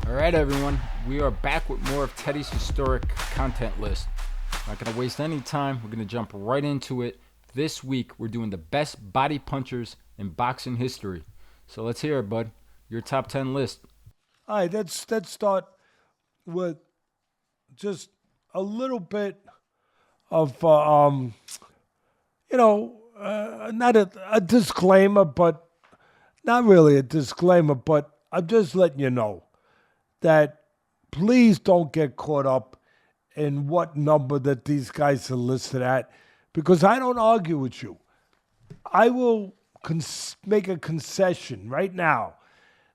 All right, everyone. We are back with more of Teddy's historic content list. Not going to waste any time. We're going to jump right into it. This week, we're doing the best body punchers in boxing history. So let's hear it, bud. Your top 10 list. All right, let's start with just a little bit of, not a disclaimer, but not really a disclaimer, but I'm just letting you know that please don't get caught up in what number that these guys are listed at, because I don't argue with you. I will make a concession right now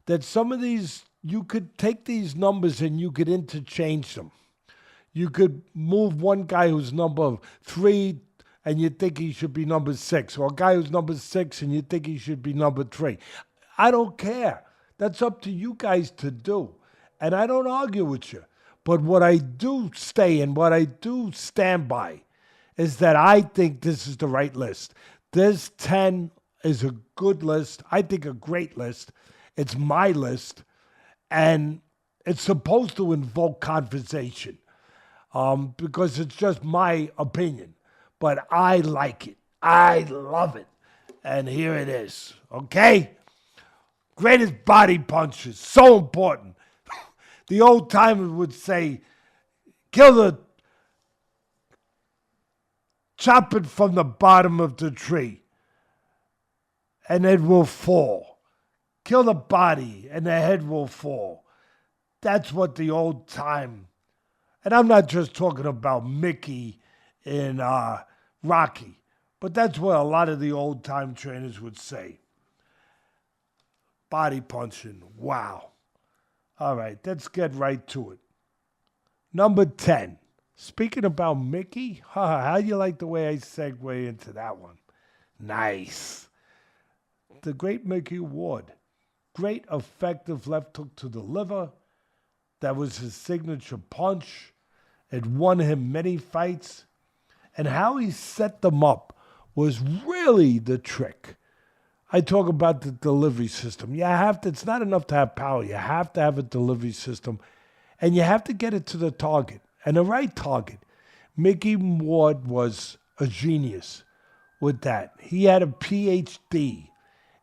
that some of these, you could take these numbers and you could interchange them. You could move one guy who's number 3 and you think he should be number 6, or a guy who's number 6 and you think he should be number 3. I don't care. That's up to you guys to do. And I don't argue with you. But what I do stay and what I do stand by is that I think this is the right list. This 10 is a good list. I think a great list. It's my list. And it's supposed to invoke conversation because it's just my opinion. But I like it. I love it. And here it is. Okay? Greatest body punches. So important. The old timers would say, chop it from the bottom of the tree and it will fall. Kill the body and the head will fall. That's what the old time, and I'm not just talking about Mickey in Rocky, but that's what a lot of the old time trainers would say. Body punching, wow. All right, let's get right to it. Number 10. Speaking about Mickey, how do you like the way I segue into that one? Nice. The great Mickey Ward. Great effective left hook to the liver. That was his signature punch. It won him many fights. And how he set them up was really the trick. I talk about the delivery system. It's not enough to have power. You have to have a delivery system. And you have to get it to the target. And the right target. Mickey Ward was a genius with that. He had a PhD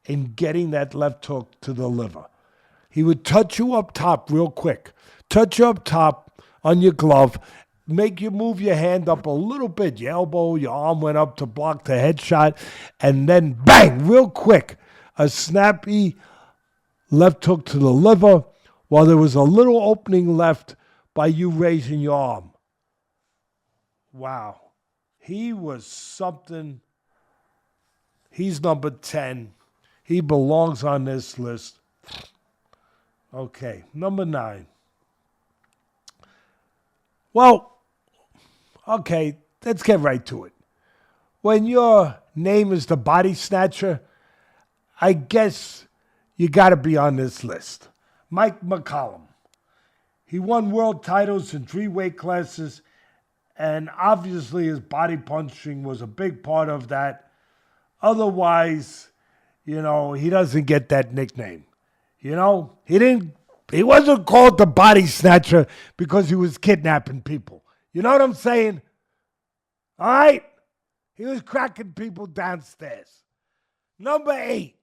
in getting that left hook to the liver. He would touch you up top real quick. Touch you up top on your glove. Make you move your hand up a little bit. Your elbow, your arm went up to block the headshot. And then bang, real quick. A snappy left hook to the liver while there was a little opening left by you raising your arm. Wow. He was something. He's number 10. He belongs on this list. Okay, number 9. Well, okay, let's get right to it. When your name is the Body Snatcher, I guess you got to be on this list. Mike McCallum. He won world titles in 3 weight classes, and obviously his body punching was a big part of that. Otherwise, he doesn't get that nickname. He wasn't called the Body Snatcher because he was kidnapping people. You know what I'm saying? All right? He was cracking people downstairs. Number 8.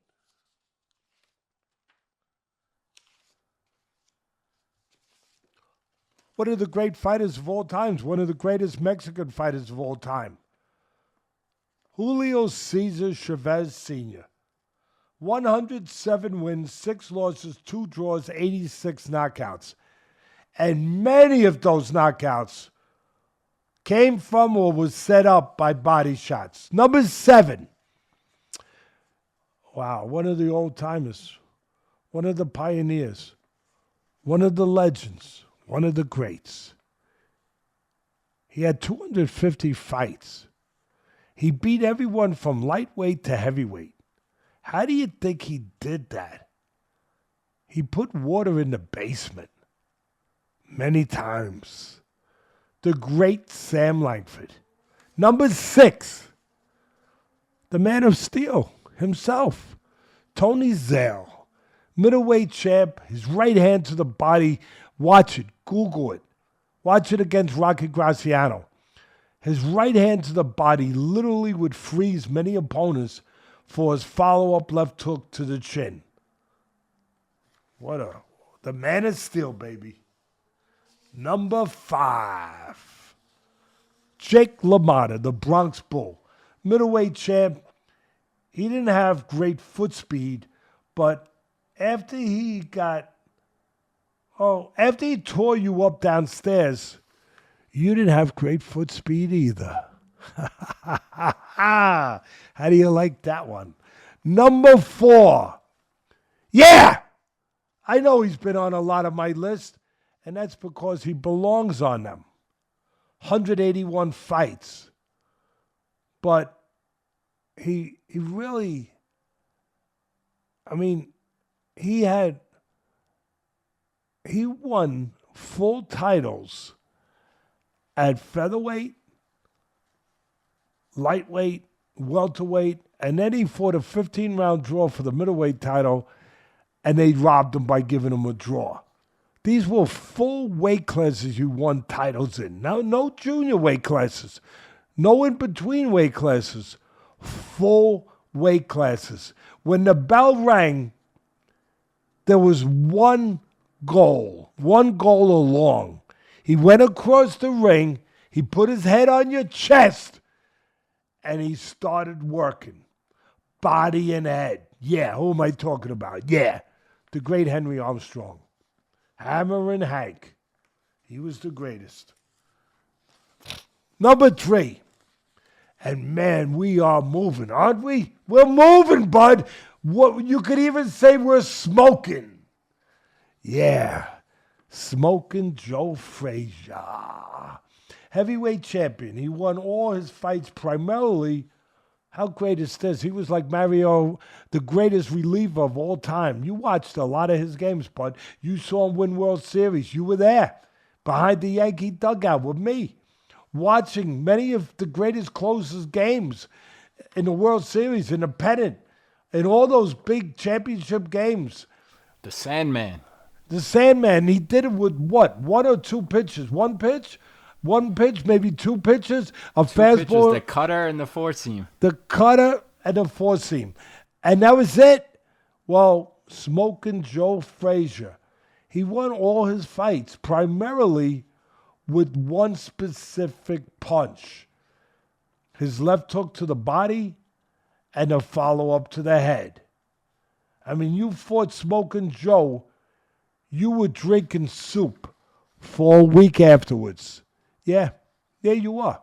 One of the great fighters of all time. One of the greatest Mexican fighters of all time. Julio César Chavez Sr. 107 wins, 6 losses, 2 draws, 86 knockouts. And many of those knockouts came from or was set up by body shots. Number 7. Wow, one of the old timers, one of the pioneers, one of the legends, one of the greats. He had 250 fights. He beat everyone from lightweight to heavyweight. How do you think he did that? He put water in the basement many times. The great Sam Langford. Number 6, the man of steel himself, Tony Zale. Middleweight champ, his right hand to the body. Watch it. Google it. Watch it against Rocky Graciano. His right hand to the body literally would freeze many opponents for his follow-up left hook to the chin. The man of steel, baby. Number 5. Jake LaMotta, the Bronx Bull. Middleweight champ. He didn't have great foot speed, but after he tore you up downstairs, you didn't have great foot speed either. How do you like that one? Number 4. Yeah! I know he's been on a lot of my list, and that's because he belongs on them. 181 fights. But he really, he won full titles at featherweight, lightweight, welterweight, and then he fought a 15-round draw for the middleweight title, and they robbed him by giving him a draw. These were full weight classes you won titles in. Now, no junior weight classes, no in-between weight classes, full weight classes. When the bell rang, there was one goal along. He went across the ring, he put his head on your chest, and he started working. Body and head. Yeah, who am I talking about? Yeah, the great Henry Armstrong. Hammer and Hank. He was the greatest. Number 3. And man, we are moving, aren't we? We're moving, bud. What, you could even say we're smoking. Yeah, Smoking Joe Frazier. Heavyweight champion. He won all his fights primarily. How great is this? He was like Mario, the greatest reliever of all time. You watched a lot of his games, bud. You saw him win World Series. You were there behind the Yankee dugout with me, watching many of the greatest closest games in the World Series, in the pennant, in all those big championship games. The Sandman. The Sandman, he did it with what? 1 or 2 pitches? 1 pitch? 1 pitch, maybe 2 pitches. A 2 fastball. pitches, the cutter and the four-seam. The cutter and the four-seam. And that was it. Well, Smoking Joe Frazier, he won all his fights primarily with one specific punch. His left hook to the body and a follow-up to the head. I mean, you fought Smoking Joe, you were drinking soup for a week afterwards. Yeah, there you are.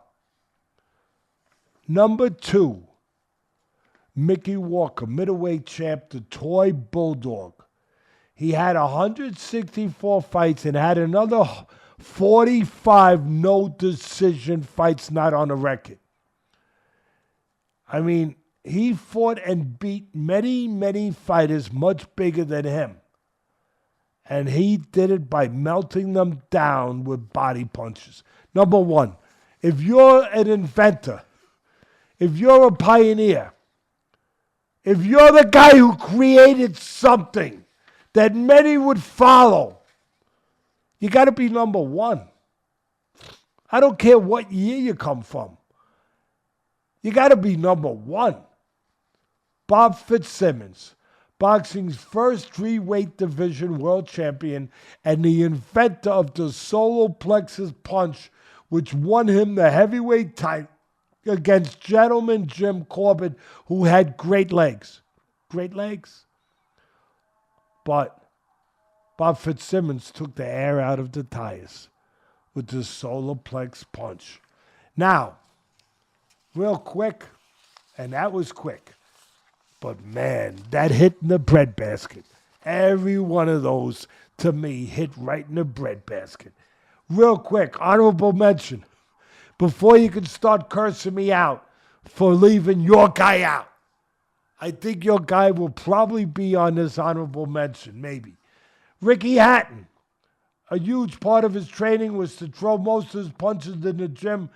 Number 2, Mickey Walker, middleweight champ, the toy bulldog. He had 164 fights and had another 45 no-decision fights not on the record. I mean, he fought and beat many, many fighters much bigger than him. And he did it by melting them down with body punches. Number 1, if you're an inventor, if you're a pioneer, if you're the guy who created something that many would follow, you got to be number 1. I don't care what year you come from. You got to be number 1. Bob Fitzsimmons, boxing's first 3-weight division world champion and the inventor of the solar plexus punch, which won him the heavyweight title against gentleman Jim Corbett, who had great legs. Great legs. But Bob Fitzsimmons took the air out of the tires with the solar plex punch. Now, real quick, and that was quick, but man, that hit in the breadbasket. Every one of those, to me, hit right in the breadbasket. Real quick, honorable mention. Before you can start cursing me out for leaving your guy out, I think your guy will probably be on this honorable mention, maybe. Ricky Hatton. A huge part of his training was to throw most of his punches in the gym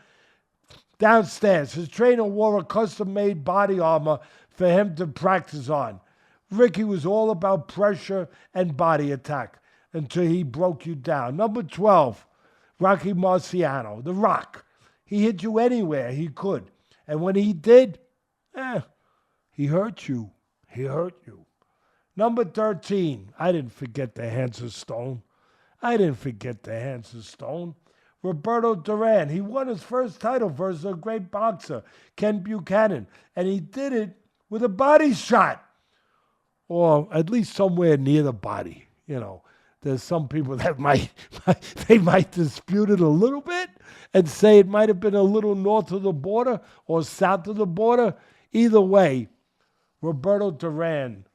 downstairs. His trainer wore a custom-made body armor for him to practice on. Ricky was all about pressure and body attack until he broke you down. Number 12, Rocky Marciano, The Rock. He hit you anywhere he could. And when he did, he hurt you. He hurt you. Number 13, I didn't forget the Hands of Stone. Roberto Duran. He won his first title versus a great boxer, Ken Buchanan. And he did it with a body shot. Or at least somewhere near the body. You know, there's some people that might dispute it a little bit and say it might have been a little north of the border or south of the border. Either way, Roberto Duran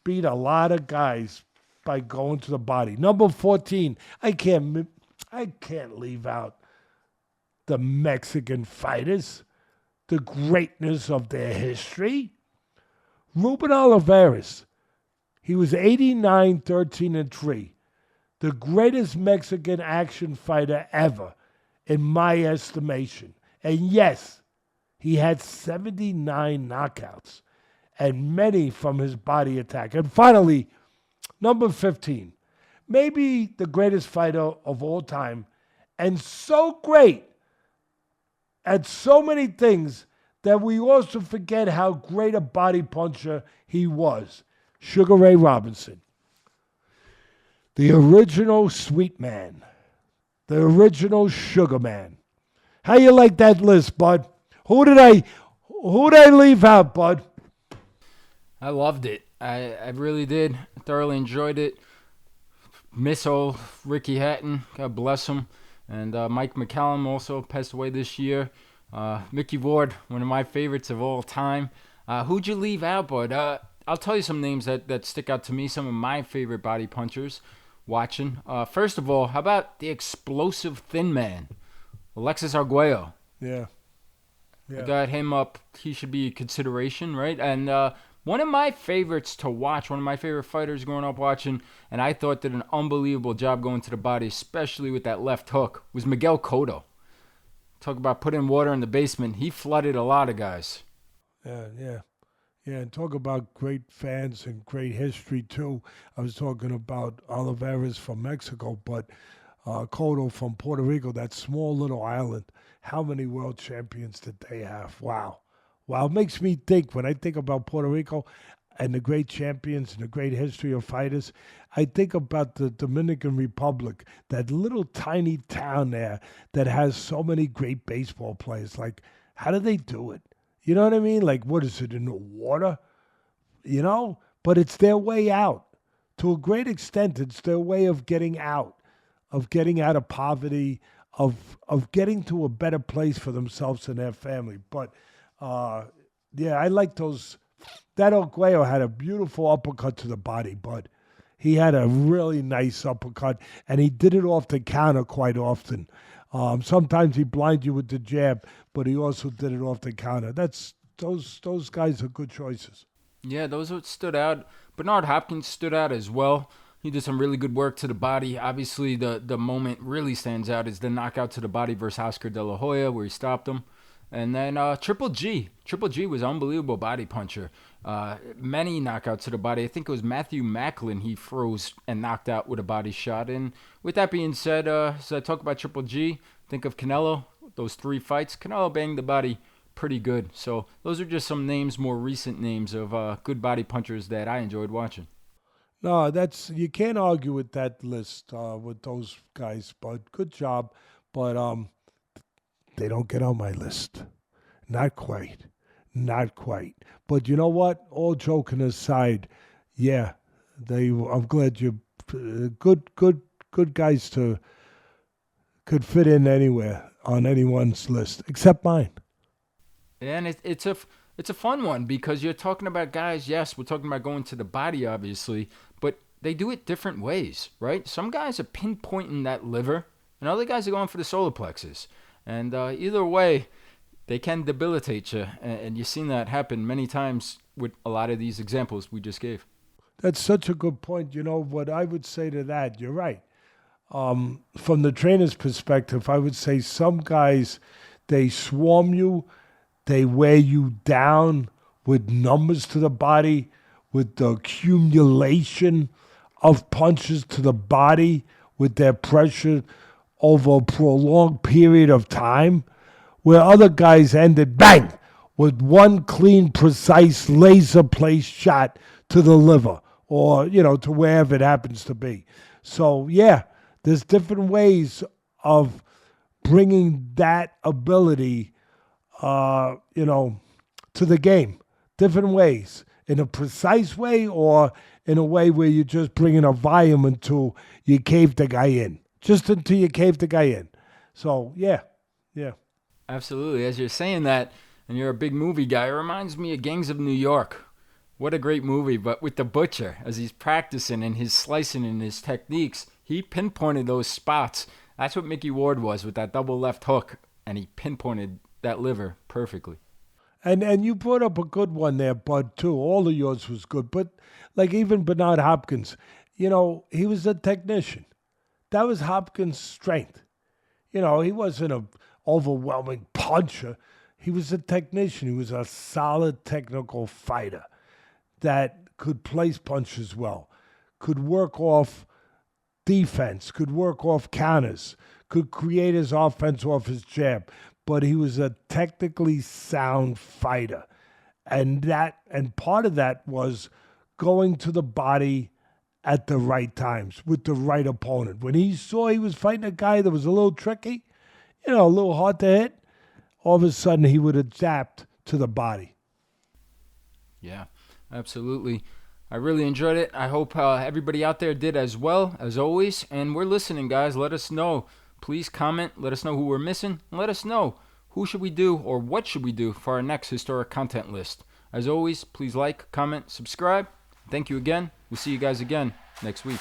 beat a lot of guys by going to the body. Number 14, I can't leave out the Mexican fighters, the greatness of their history. Ruben Olivares, he was 89, 13, and 3. The greatest Mexican action fighter ever, in my estimation. And yes, he had 79 knockouts, and many from his body attack. And finally, number 15, maybe the greatest fighter of all time, and so great at so many things that we also forget how great a body puncher he was. Sugar Ray Robinson. The original sweet man. The original sugar man. How you like that list, bud? Who did I leave out, bud? I loved it. I really did. Thoroughly enjoyed it. Miss old Ricky Hatton. God bless him. And Mike McCallum also passed away this year. Mickey Ward, one of my favorites of all time. Who'd you leave out, bud? I'll tell you some names that stick out to me, some of my favorite body punchers watching. First of all, how about the explosive thin man, Alexis Arguello? Yeah. I got him up. He should be a consideration, right? And one of my favorites to watch, one of my favorite fighters growing up watching, and I thought did an unbelievable job going to the body, especially with that left hook, was Miguel Cotto. Talk about putting water in the basement. He flooded a lot of guys. Yeah, and talk about great fans and great history, too. I was talking about Olivares from Mexico, but Cotto from Puerto Rico, that small little island. How many world champions did they have? Wow. It makes me think, when I think about Puerto Rico and the great champions and the great history of fighters, I think about the Dominican Republic, that little tiny town there that has so many great baseball players. Like, how do they do it? You know what I mean? Like, what is it, in the water? You know? But it's their way out. To a great extent, it's their way of getting out of poverty, of getting to a better place for themselves and their family. But, I like those. That Arguello had a beautiful uppercut to the body, but he had a really nice uppercut, and he did it off the counter quite often. Sometimes he blinded you with the jab, but he also did it off the counter. Those guys are good choices. Yeah, those what stood out. Bernard Hopkins stood out as well. He did some really good work to the body. Obviously, the moment really stands out is the knockout to the body versus Oscar De La Hoya, where he stopped him. And then Triple G. Triple G was an unbelievable body puncher. Many knockouts to the body. I think it was Matthew Macklin he froze and knocked out with a body shot. And with that being said, as I talk about Triple G, think of Canelo. Those 3 fights, Canelo banged the body pretty good. So those are just some names, more recent names of good body punchers that I enjoyed watching. No, you can't argue with that list with those guys, but good job. But they don't get on my list. Not quite. But you know what? All joking aside, yeah, I'm glad you good guys could fit in anywhere on anyone's list except mine. And it's a fun one because you're talking about guys. Yes, we're talking about going to the body, obviously, but they do it different ways, right? Some guys are pinpointing that liver, and other guys are going for the solar plexus. And either way, they can debilitate you. And you've seen that happen many times with a lot of these examples we just gave. That's such a good point. You know, what I would say to that, you're right. From the trainer's perspective, I would say some guys, they swarm you, they wear you down with numbers to the body, with the accumulation of punches to the body, with their pressure over a prolonged period of time, where other guys ended bang with one clean, precise, laser-placed shot to the liver or, to wherever it happens to be. So, yeah, there's different ways of bringing that ability, to the game. Different ways. In a precise way or in a way where you're just bringing a volume until you cave the guy in. Just until you cave the guy in. So, yeah. Absolutely. As you're saying that, and you're a big movie guy, it reminds me of Gangs of New York. What a great movie. But with the butcher, as he's practicing and his slicing and his techniques, he pinpointed those spots. That's what Mickey Ward was with that double left hook, and he pinpointed that liver perfectly. And you brought up a good one there, Bud, too. All of yours was good. But like even Bernard Hopkins, he was a technician. That was Hopkins' strength. He wasn't an overwhelming puncher. He was a technician. He was a solid technical fighter that could place punches well, could work off defense, could work off counters, could create his offense off his jab. But he was a technically sound fighter. And part of that was going to the body at the right times with the right opponent. When he saw he was fighting a guy that was a little tricky, a little hard to hit, all of a sudden he would adapt to the body. Yeah, absolutely. I really enjoyed it. I hope everybody out there did as well, as always. And we're listening, guys. Let us know. Please comment. Let us know who we're missing. And let us know who should we do or what should we do for our next historic content list. As always, please like, comment, subscribe. Thank you again. We'll see you guys again next week.